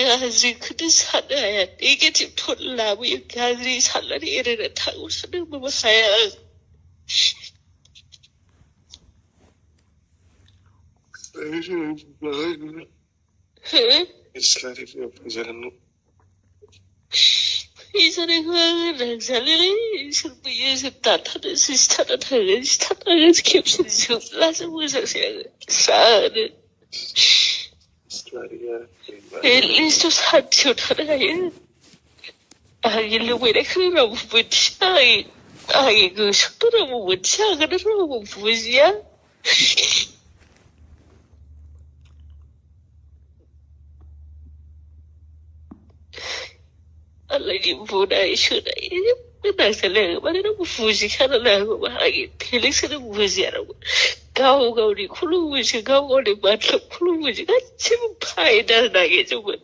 가지고 살아야 이게 지금 돈 나무에 가지 살라니 이래를 타고 사는 뭐 하야. 이전에 그 살려니 실부에서 나타난 시스타는 다른 시스타는 캡슐 좀 라서 무슨 사는 엘리스 산티오 타나요. 아기를 왜 그러라고 뭐지? 아이 그 속도라고 뭐지? 그러라고 뭐지야? 알라니 뭐라이 쇼라이 나살래 말이라고 무식하라고 하기 텔릭스는 무시하라고 가오가오리 쿨루무시 가오가오리 말로 쿨루무시 같이 파이다 나게 정말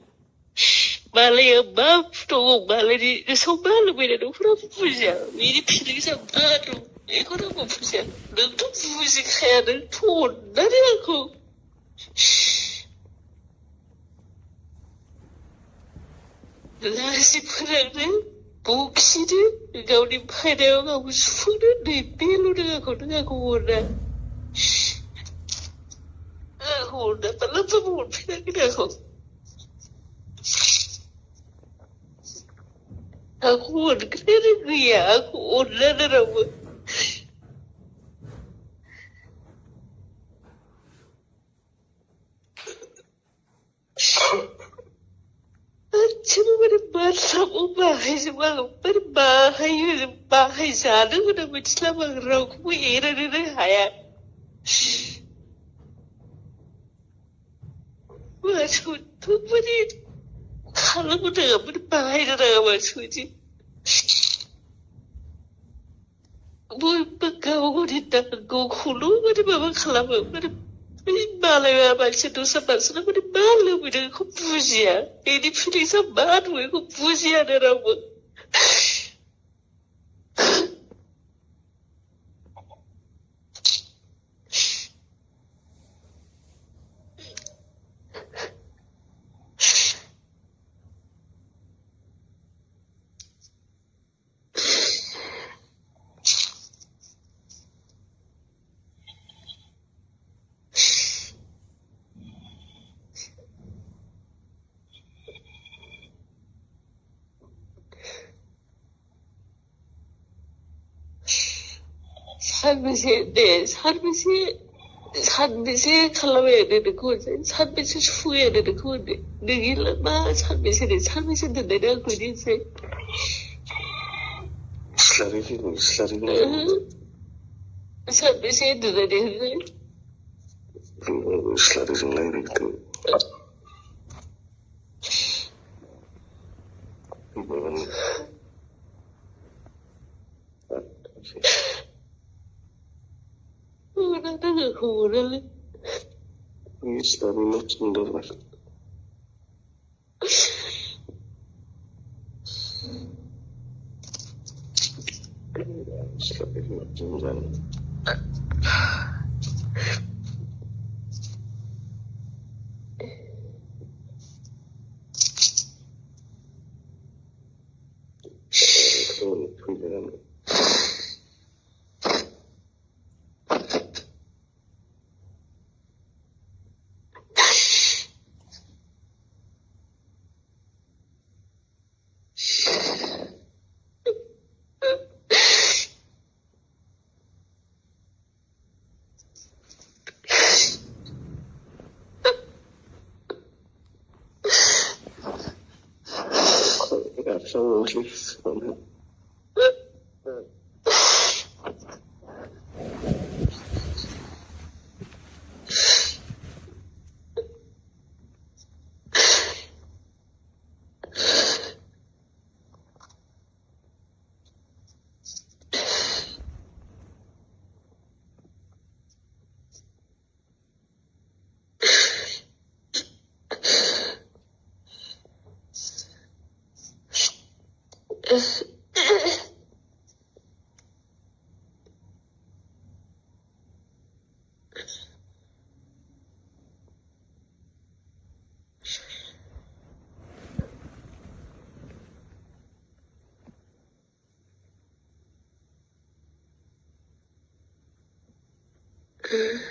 말이야 마프로 말이 정말로 그래도 후라무시야 미리 필리사 바로 이거라고 무시야 너도 무식해야 돈 나리라고 라시 프라는 목시를 가오리 파이다요가고 수는 내 벨로르가 거르가고 오라 오라 빨라서 뭘 피나기라고 하고 오는 그래는 거야 하고 오라더라고 제목을 말하고 말하지 말고 빨리 말하지 않은 거라고 지나가라고 뭐 이러는 하야 맞아 돈벌이 가려고 내가 뭐 말하려다가 맞추지 뭐 가오고 있다고 홀로그리 뭐 가려면 말해야 말지도 삼았으나 우리 말로 우리 그 부지야. 애니 필리서 말로 이거 부지야라고. 삶에서 칼라워야 되는 거지. 삶에서 후회해야 되는 건데. 너희는 삶에서 내려가고 있어. 삶에서 내려가고 나가 고르래. 이슬람이 맞춘다 말. 이슬람이 맞춘다. Absolutely. Mm.